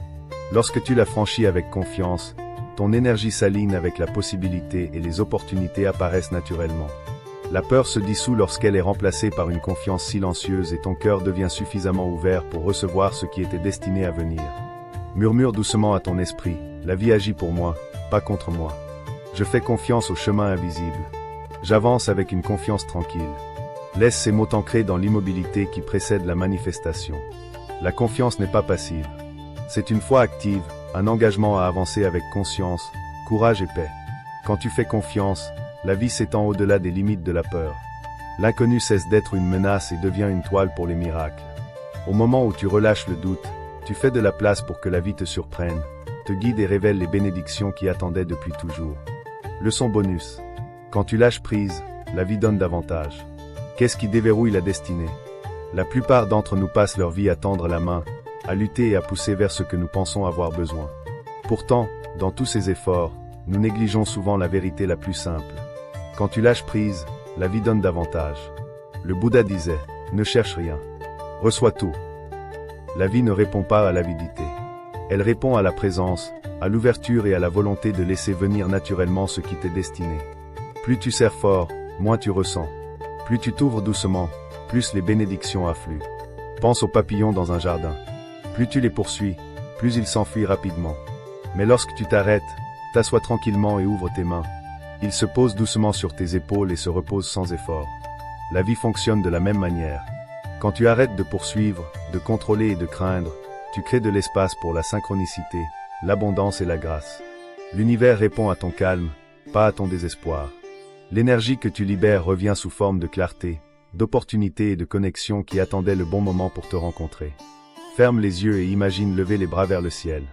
Lorsque tu la franchis avec confiance, ton énergie s'aligne avec la possibilité et les opportunités apparaissent naturellement. La peur se dissout lorsqu'elle est remplacée par une confiance silencieuse et ton cœur devient suffisamment ouvert pour recevoir ce qui était destiné à venir. Murmure doucement à ton esprit, la vie agit pour moi, pas contre moi. Je fais confiance au chemin invisible. J'avance avec une confiance tranquille. Laisse ces mots t'ancrer dans l'immobilité qui précède la manifestation. La confiance n'est pas passive. C'est une foi active, un engagement à avancer avec conscience, courage et paix. Quand tu fais confiance, la vie s'étend au-delà des limites de la peur. L'inconnu cesse d'être une menace et devient une toile pour les miracles. Au moment où tu relâches le doute, tu fais de la place pour que la vie te surprenne, te guide et révèle les bénédictions qui attendaient depuis toujours. Leçon bonus. Quand tu lâches prise, la vie donne davantage. Qu'est-ce qui déverrouille la destinée? La plupart d'entre nous passent leur vie à tendre la main, à lutter et à pousser vers ce que nous pensons avoir besoin. Pourtant, dans tous ces efforts, nous négligeons souvent la vérité la plus simple. Quand tu lâches prise, la vie donne davantage. Le Bouddha disait, ne cherche rien. Reçois tout. La vie ne répond pas à l'avidité. Elle répond à la présence, à l'ouverture et à la volonté de laisser venir naturellement ce qui t'est destiné. Plus tu serres fort, moins tu ressens. Plus tu t'ouvres doucement, plus les bénédictions affluent. Pense aux papillons dans un jardin. Plus tu les poursuis, plus ils s'enfuient rapidement. Mais lorsque tu t'arrêtes, t'assois tranquillement et ouvres tes mains. Ils se posent doucement sur tes épaules et se reposent sans effort. La vie fonctionne de la même manière. Quand tu arrêtes de poursuivre, de contrôler et de craindre, tu crées de l'espace pour la synchronicité, l'abondance et la grâce. L'univers répond à ton calme, pas à ton désespoir. L'énergie que tu libères revient sous forme de clarté, d'opportunités et de connexion qui attendaient le bon moment pour te rencontrer. Ferme les yeux et imagine lever les bras vers le ciel.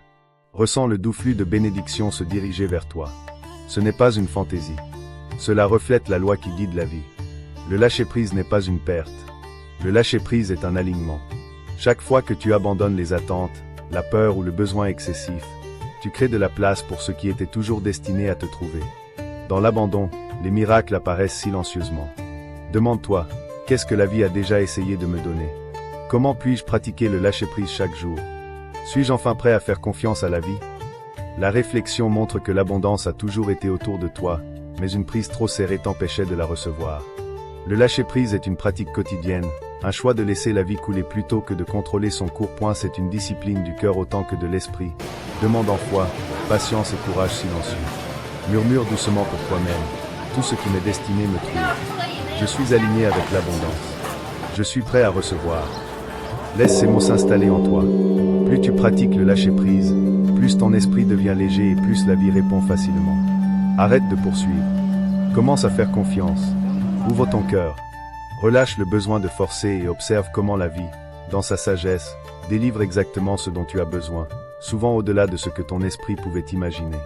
Ressens le doux flux de bénédiction se diriger vers toi. Ce n'est pas une fantaisie. Cela reflète la loi qui guide la vie. Le lâcher-prise n'est pas une perte. Le lâcher-prise est un alignement. Chaque fois que tu abandonnes les attentes, la peur ou le besoin excessif, tu crées de la place pour ce qui était toujours destiné à te trouver. Dans l'abandon, les miracles apparaissent silencieusement. Demande-toi, qu'est-ce que la vie a déjà essayé de me donner? Comment puis-je pratiquer le lâcher-prise chaque jour? Suis-je enfin prêt à faire confiance à la vie? La réflexion montre que l'abondance a toujours été autour de toi, mais une prise trop serrée t'empêchait de la recevoir. Le lâcher-prise est une pratique quotidienne, un choix de laisser la vie couler plutôt que de contrôler son cours. C'est une discipline du cœur autant que de l'esprit. Demande en foi, patience et courage silencieux. Murmure doucement pour toi-même. Tout ce qui m'est destiné me trouve. Je suis aligné avec l'abondance. Je suis prêt à recevoir. Laisse ces mots s'installer en toi. Plus tu pratiques le lâcher-prise, plus ton esprit devient léger et plus la vie répond facilement. Arrête de poursuivre. Commence à faire confiance. Ouvre ton cœur. Relâche le besoin de forcer et observe comment la vie, dans sa sagesse, délivre exactement ce dont tu as besoin, souvent au-delà de ce que ton esprit pouvait imaginer.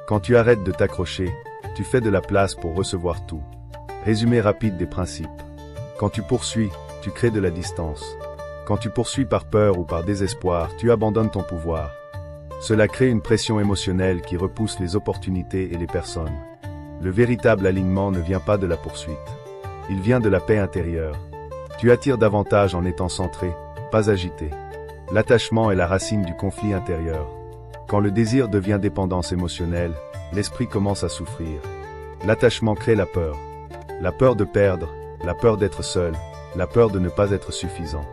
Quand tu arrêtes de t'accrocher, tu fais de la place pour recevoir tout. Résumé rapide des principes. Quand tu poursuis, tu crées de la distance. Quand tu poursuis par peur ou par désespoir, tu abandonnes ton pouvoir. Cela crée une pression émotionnelle qui repousse les opportunités et les personnes. Le véritable alignement ne vient pas de la poursuite. Il vient de la paix intérieure. Tu attires davantage en étant centré, pas agité. L'attachement est la racine du conflit intérieur. Quand le désir devient dépendance émotionnelle, l'esprit commence à souffrir. L'attachement crée la peur de perdre, la peur d'être seul, la peur de ne pas être suffisant.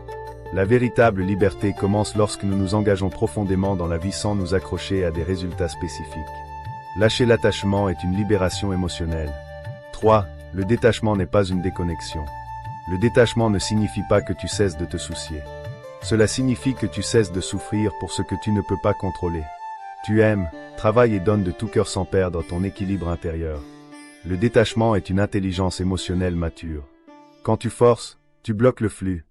La véritable liberté commence lorsque nous nous engageons profondément dans la vie sans nous accrocher à des résultats spécifiques. Lâcher l'attachement est une libération émotionnelle. 3. Le détachement n'est pas une déconnexion. Le détachement ne signifie pas que tu cesses de te soucier. Cela signifie que tu cesses de souffrir pour ce que tu ne peux pas contrôler. Tu aimes, travailles et donnes de tout cœur sans perdre ton équilibre intérieur. Le détachement est une intelligence émotionnelle mature. Quand tu forces, tu bloques le flux.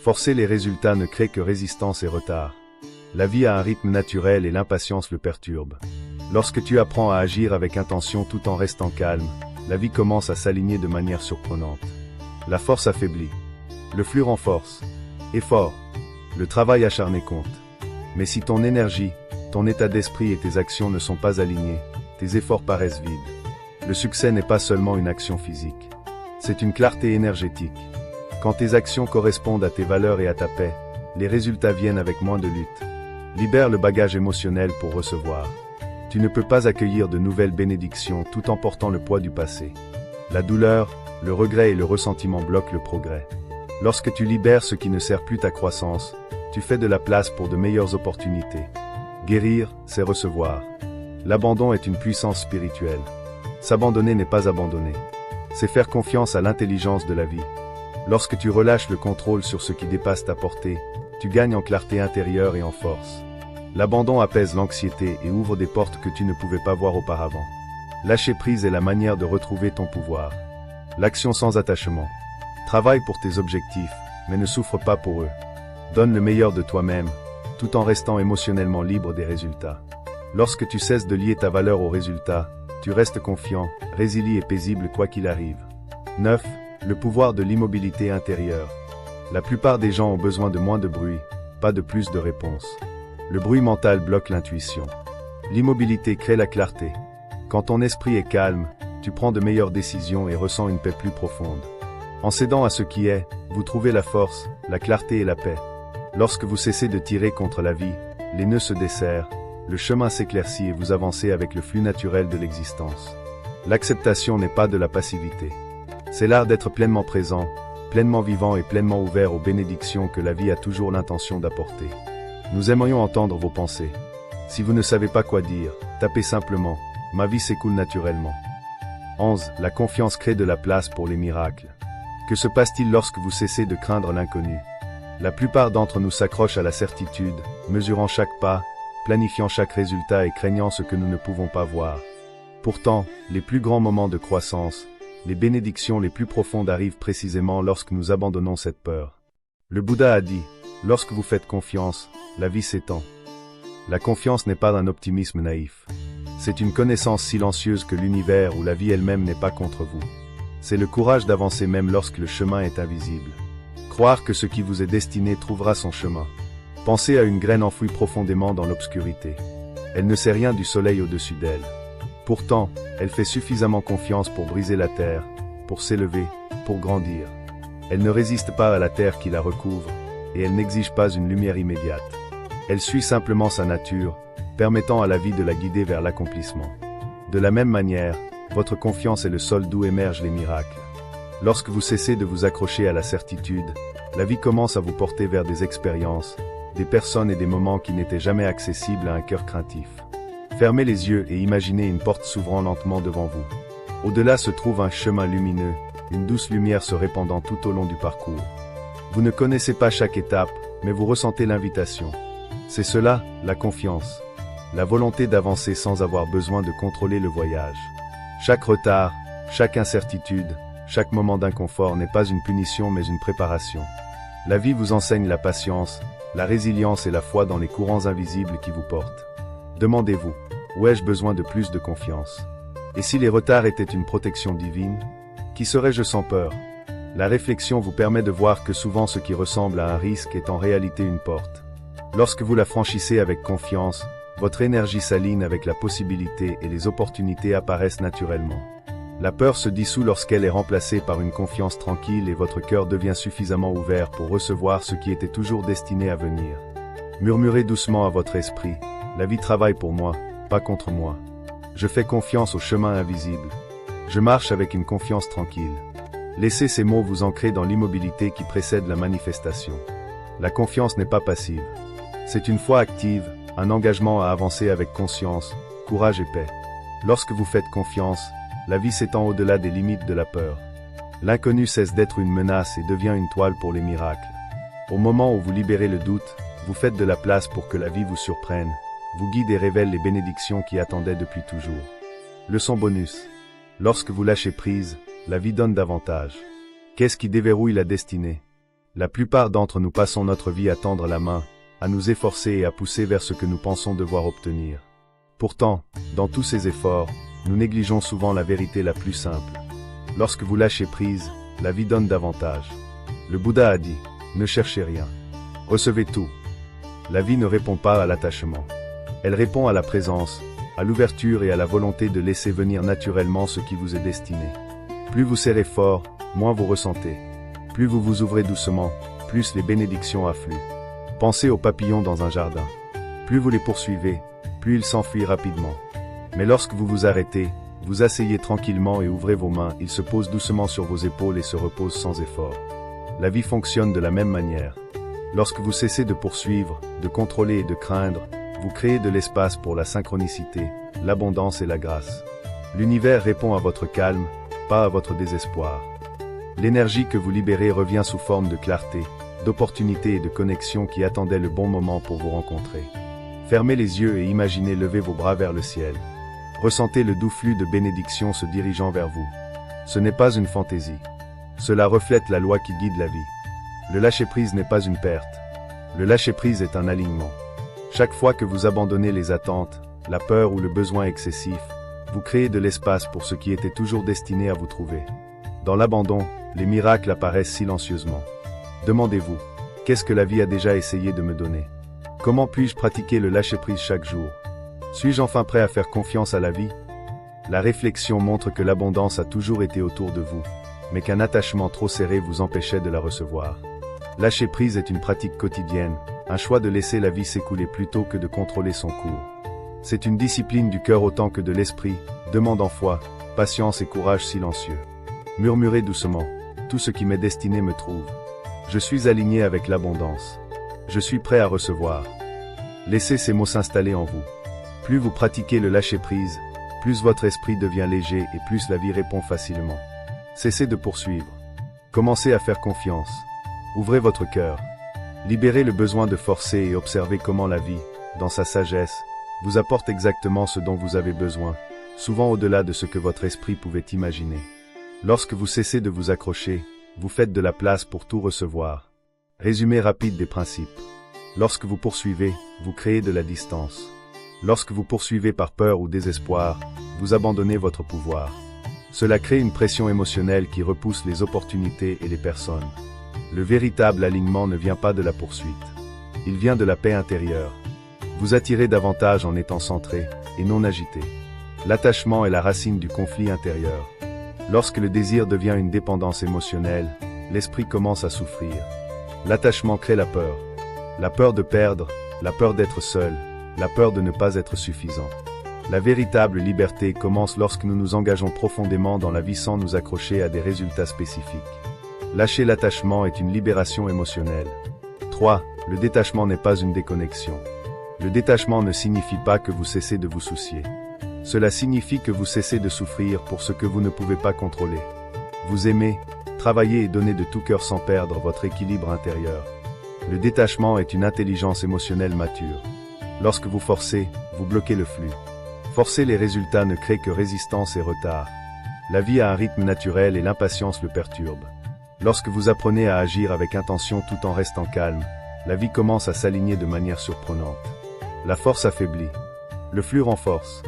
Forcer les résultats ne crée que résistance et retard. La vie a un rythme naturel et l'impatience le perturbe. Lorsque tu apprends à agir avec intention tout en restant calme, la vie commence à s'aligner de manière surprenante. La force affaiblit. Le flux renforce. Effort. Le travail acharné compte. Mais si ton énergie, ton état d'esprit et tes actions ne sont pas alignés, tes efforts paraissent vides. Le succès n'est pas seulement une action physique. C'est une clarté énergétique. Quand tes actions correspondent à tes valeurs et à ta paix, les résultats viennent avec moins de lutte. Libère le bagage émotionnel pour recevoir. Tu ne peux pas accueillir de nouvelles bénédictions tout en portant le poids du passé. La douleur, le regret et le ressentiment bloquent le progrès. Lorsque tu libères ce qui ne sert plus ta croissance, tu fais de la place pour de meilleures opportunités. Guérir, c'est recevoir. L'abandon est une puissance spirituelle. S'abandonner n'est pas abandonner. C'est faire confiance à l'intelligence de la vie. Lorsque tu relâches le contrôle sur ce qui dépasse ta portée, tu gagnes en clarté intérieure et en force. L'abandon apaise l'anxiété et ouvre des portes que tu ne pouvais pas voir auparavant. Lâcher prise est la manière de retrouver ton pouvoir. L'action sans attachement. Travaille pour tes objectifs, mais ne souffre pas pour eux. Donne le meilleur de toi-même, tout en restant émotionnellement libre des résultats. Lorsque tu cesses de lier ta valeur aux résultats, tu restes confiant, résilient et paisible quoi qu'il arrive. 9. Le pouvoir de l'immobilité intérieure. La plupart des gens ont besoin de moins de bruit, pas de plus de réponses. Le bruit mental bloque l'intuition. L'immobilité crée la clarté. Quand ton esprit est calme, tu prends de meilleures décisions et ressens une paix plus profonde. En cédant à ce qui est, vous trouvez la force, la clarté et la paix. Lorsque vous cessez de tirer contre la vie, les nœuds se desserrent, le chemin s'éclaircit et vous avancez avec le flux naturel de l'existence. L'acceptation n'est pas de la passivité. C'est l'art d'être pleinement présent, pleinement vivant et pleinement ouvert aux bénédictions que la vie a toujours l'intention d'apporter. Nous aimerions entendre vos pensées. Si vous ne savez pas quoi dire, tapez simplement « Ma vie s'écoule naturellement ». 11. La confiance crée de la place pour les miracles. Que se passe-t-il lorsque vous cessez de craindre l'inconnu? La plupart d'entre nous s'accrochent à la certitude, mesurant chaque pas, planifiant chaque résultat et craignant ce que nous ne pouvons pas voir. Pourtant, les plus grands moments de croissance, les bénédictions les plus profondes arrivent précisément lorsque nous abandonnons cette peur. Le Bouddha a dit, lorsque vous faites confiance, la vie s'étend. La confiance n'est pas un optimisme naïf. C'est une connaissance silencieuse que l'univers ou la vie elle-même n'est pas contre vous. C'est le courage d'avancer même lorsque le chemin est invisible. Croire que ce qui vous est destiné trouvera son chemin. Pensez à une graine enfouie profondément dans l'obscurité. Elle ne sait rien du soleil au-dessus d'elle. Pourtant, elle fait suffisamment confiance pour briser la terre, pour s'élever, pour grandir. Elle ne résiste pas à la terre qui la recouvre, et elle n'exige pas une lumière immédiate. Elle suit simplement sa nature, permettant à la vie de la guider vers l'accomplissement. De la même manière, votre confiance est le sol d'où émergent les miracles. Lorsque vous cessez de vous accrocher à la certitude, la vie commence à vous porter vers des expériences, des personnes et des moments qui n'étaient jamais accessibles à un cœur craintif. Fermez les yeux et imaginez une porte s'ouvrant lentement devant vous. Au-delà se trouve un chemin lumineux, une douce lumière se répandant tout au long du parcours. Vous ne connaissez pas chaque étape, mais vous ressentez l'invitation. C'est cela, la confiance. La volonté d'avancer sans avoir besoin de contrôler le voyage. Chaque retard, chaque incertitude, chaque moment d'inconfort n'est pas une punition mais une préparation. La vie vous enseigne la patience, la résilience et la foi dans les courants invisibles qui vous portent. Demandez-vous, où ai-je besoin de plus de confiance? Et si les retards étaient une protection divine? Qui serais-je sans peur? La réflexion vous permet de voir que souvent ce qui ressemble à un risque est en réalité une porte. Lorsque vous la franchissez avec confiance, votre énergie s'aligne avec la possibilité et les opportunités apparaissent naturellement. La peur se dissout lorsqu'elle est remplacée par une confiance tranquille et votre cœur devient suffisamment ouvert pour recevoir ce qui était toujours destiné à venir. Murmurez doucement à votre esprit, la vie travaille pour moi, pas contre moi. Je fais confiance au chemin invisible. Je marche avec une confiance tranquille. Laissez ces mots vous ancrer dans l'immobilité qui précède la manifestation. La confiance n'est pas passive. C'est une foi active, un engagement à avancer avec conscience, courage et paix. Lorsque vous faites confiance, la vie s'étend au-delà des limites de la peur. L'inconnu cesse d'être une menace et devient une toile pour les miracles. Au moment où vous libérez le doute, vous faites de la place pour que la vie vous surprenne, vous guide et révèle les bénédictions qui attendaient depuis toujours. Leçon bonus. Lorsque vous lâchez prise, la vie donne davantage. Qu'est-ce qui déverrouille la destinée? La plupart d'entre nous passons notre vie à tendre la main, à nous efforcer et à pousser vers ce que nous pensons devoir obtenir. Pourtant, dans tous ces efforts, nous négligeons souvent la vérité la plus simple. Lorsque vous lâchez prise, la vie donne davantage. Le Bouddha a dit, ne cherchez rien. Recevez tout. La vie ne répond pas à l'attachement. Elle répond à la présence, à l'ouverture et à la volonté de laisser venir naturellement ce qui vous est destiné. Plus vous serrez fort, moins vous ressentez. Plus vous vous ouvrez doucement, plus les bénédictions affluent. Pensez aux papillons dans un jardin. Plus vous les poursuivez, plus ils s'enfuient rapidement. Mais lorsque vous vous arrêtez, vous asseyez tranquillement et ouvrez vos mains, ils se posent doucement sur vos épaules et se reposent sans effort. La vie fonctionne de la même manière. Lorsque vous cessez de poursuivre, de contrôler et de craindre, vous créez de l'espace pour la synchronicité, l'abondance et la grâce. L'univers répond à votre calme, pas à votre désespoir. L'énergie que vous libérez revient sous forme de clarté, d'opportunités et de connexions qui attendaient le bon moment pour vous rencontrer. Fermez les yeux et imaginez lever vos bras vers le ciel. Ressentez le doux flux de bénédictions se dirigeant vers vous. Ce n'est pas une fantaisie. Cela reflète la loi qui guide la vie. Le lâcher-prise n'est pas une perte. Le lâcher-prise est un alignement. Chaque fois que vous abandonnez les attentes, la peur ou le besoin excessif, vous créez de l'espace pour ce qui était toujours destiné à vous trouver. Dans l'abandon, les miracles apparaissent silencieusement. Demandez-vous, qu'est-ce que la vie a déjà essayé de me donner? Comment puis-je pratiquer le lâcher-prise chaque jour? Suis-je enfin prêt à faire confiance à la vie? La réflexion montre que l'abondance a toujours été autour de vous, mais qu'un attachement trop serré vous empêchait de la recevoir. Lâcher prise est une pratique quotidienne, un choix de laisser la vie s'écouler plutôt que de contrôler son cours. C'est une discipline du cœur autant que de l'esprit, demandant foi, patience et courage silencieux. Murmurez doucement, tout ce qui m'est destiné me trouve. Je suis aligné avec l'abondance. Je suis prêt à recevoir. Laissez ces mots s'installer en vous. Plus vous pratiquez le lâcher-prise, plus votre esprit devient léger et plus la vie répond facilement. Cessez de poursuivre. Commencez à faire confiance. Ouvrez votre cœur. Libérez le besoin de forcer et observez comment la vie, dans sa sagesse, vous apporte exactement ce dont vous avez besoin, souvent au-delà de ce que votre esprit pouvait imaginer. Lorsque vous cessez de vous accrocher, vous faites de la place pour tout recevoir. Résumé rapide des principes. Lorsque vous poursuivez, vous créez de la distance. Lorsque vous poursuivez par peur ou désespoir, vous abandonnez votre pouvoir. Cela crée une pression émotionnelle qui repousse les opportunités et les personnes. Le véritable alignement ne vient pas de la poursuite. Il vient de la paix intérieure. Vous attirez davantage en étant centré, et non agité. L'attachement est la racine du conflit intérieur. Lorsque le désir devient une dépendance émotionnelle, l'esprit commence à souffrir. L'attachement crée la peur de perdre, la peur d'être seul, la peur de ne pas être suffisant. La véritable liberté commence lorsque nous nous engageons profondément dans la vie sans nous accrocher à des résultats spécifiques. Lâcher l'attachement est une libération émotionnelle. 3. Le détachement n'est pas une déconnexion. Le détachement ne signifie pas que vous cessez de vous soucier. Cela signifie que vous cessez de souffrir pour ce que vous ne pouvez pas contrôler. Vous aimez, travaillez et donnez de tout cœur sans perdre votre équilibre intérieur. Le détachement est une intelligence émotionnelle mature. Lorsque vous forcez, vous bloquez le flux. Forcer les résultats ne crée que résistance et retard. La vie a un rythme naturel et l'impatience le perturbe. Lorsque vous apprenez à agir avec intention tout en restant calme, la vie commence à s'aligner de manière surprenante. La force affaiblit. Le flux renforce.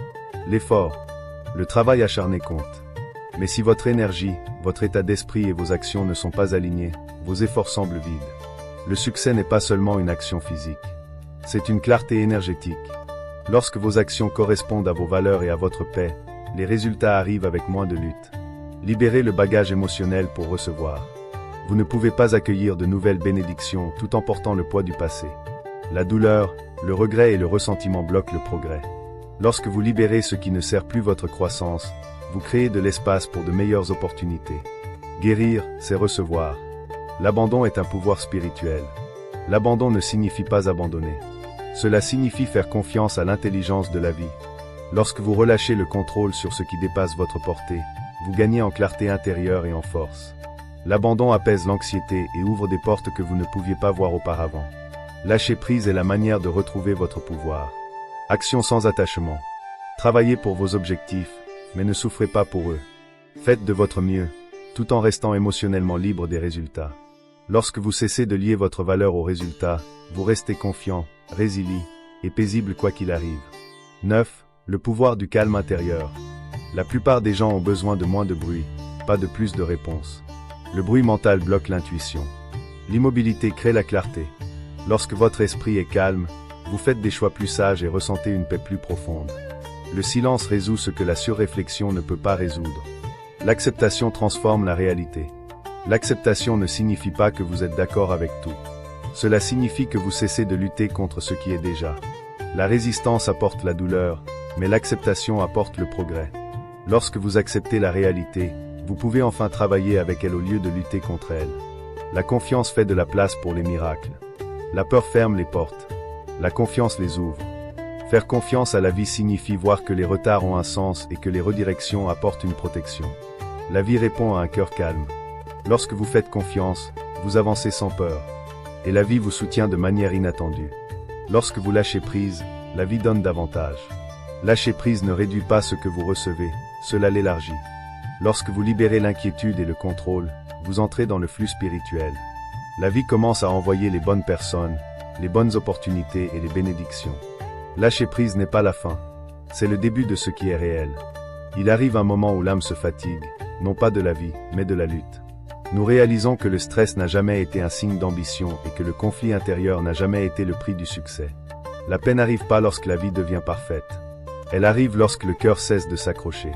L'effort, le travail acharné compte. Mais si votre énergie, votre état d'esprit et vos actions ne sont pas alignés, vos efforts semblent vides. Le succès n'est pas seulement une action physique. C'est une clarté énergétique. Lorsque vos actions correspondent à vos valeurs et à votre paix, les résultats arrivent avec moins de lutte. Libérez le bagage émotionnel pour recevoir. Vous ne pouvez pas accueillir de nouvelles bénédictions tout en portant le poids du passé. La douleur, le regret et le ressentiment bloquent le progrès. Lorsque vous libérez ce qui ne sert plus votre croissance, vous créez de l'espace pour de meilleures opportunités. Guérir, c'est recevoir. L'abandon est un pouvoir spirituel. L'abandon ne signifie pas abandonner. Cela signifie faire confiance à l'intelligence de la vie. Lorsque vous relâchez le contrôle sur ce qui dépasse votre portée, vous gagnez en clarté intérieure et en force. L'abandon apaise l'anxiété et ouvre des portes que vous ne pouviez pas voir auparavant. Lâcher prise est la manière de retrouver votre pouvoir. Action sans attachement. Travaillez pour vos objectifs, mais ne souffrez pas pour eux. Faites de votre mieux, tout en restant émotionnellement libre des résultats. Lorsque vous cessez de lier votre valeur aux résultats, vous restez confiant, résilient et paisible quoi qu'il arrive. 9. Le pouvoir du calme intérieur. La plupart des gens ont besoin de moins de bruit, pas de plus de réponses. Le bruit mental bloque l'intuition. L'immobilité crée la clarté. Lorsque votre esprit est calme, vous faites des choix plus sages et ressentez une paix plus profonde. Le silence résout ce que la surréflexion ne peut pas résoudre. L'acceptation transforme la réalité. L'acceptation ne signifie pas que vous êtes d'accord avec tout. Cela signifie que vous cessez de lutter contre ce qui est déjà. La résistance apporte la douleur, mais l'acceptation apporte le progrès. Lorsque vous acceptez la réalité, vous pouvez enfin travailler avec elle au lieu de lutter contre elle. La confiance fait de la place pour les miracles. La peur ferme les portes. La confiance les ouvre. Faire confiance à la vie signifie voir que les retards ont un sens et que les redirections apportent une protection. La vie répond à un cœur calme. Lorsque vous faites confiance, vous avancez sans peur. Et la vie vous soutient de manière inattendue. Lorsque vous lâchez prise, la vie donne davantage. Lâcher prise ne réduit pas ce que vous recevez, cela l'élargit. Lorsque vous libérez l'inquiétude et le contrôle, vous entrez dans le flux spirituel. La vie commence à envoyer les bonnes personnes, les bonnes opportunités et les bénédictions. Lâcher prise n'est pas la fin, c'est le début de ce qui est réel. Il arrive un moment où l'âme se fatigue, non pas de la vie, mais de la lutte. Nous réalisons que le stress n'a jamais été un signe d'ambition et que le conflit intérieur n'a jamais été le prix du succès. La paix n'arrive pas lorsque la vie devient parfaite. Elle arrive lorsque le cœur cesse de s'accrocher.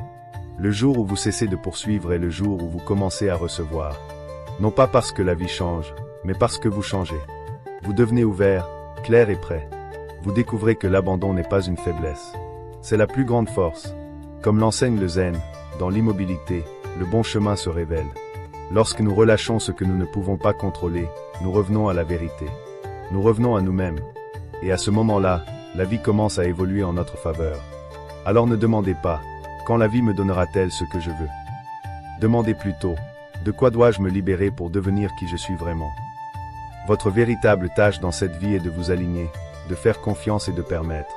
Le jour où vous cessez de poursuivre est le jour où vous commencez à recevoir. Non pas parce que la vie change, mais parce que vous changez. Vous devenez ouvert, clair et prêt. Vous découvrez que l'abandon n'est pas une faiblesse. C'est la plus grande force. Comme l'enseigne le zen, dans l'immobilité, le bon chemin se révèle. Lorsque nous relâchons ce que nous ne pouvons pas contrôler, nous revenons à la vérité. Nous revenons à nous-mêmes. Et à ce moment-là, la vie commence à évoluer en notre faveur. Alors ne demandez pas, quand la vie me donnera-t-elle ce que je veux? Demandez plutôt, de quoi dois-je me libérer pour devenir qui je suis vraiment? Votre véritable tâche dans cette vie est de vous aligner, de faire confiance et de permettre.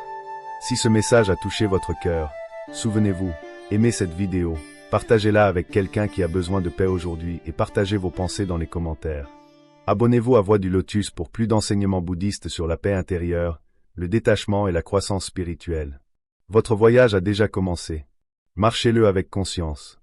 Si ce message a touché votre cœur, souvenez-vous, aimez cette vidéo, Partagez-la avec quelqu'un qui a besoin de paix aujourd'hui et partagez vos pensées dans les commentaires. Abonnez-vous à Voix du Lotus pour plus d'enseignements bouddhistes sur la paix intérieure, le détachement et la croissance spirituelle. Votre voyage a déjà commencé. Marchez-le avec conscience.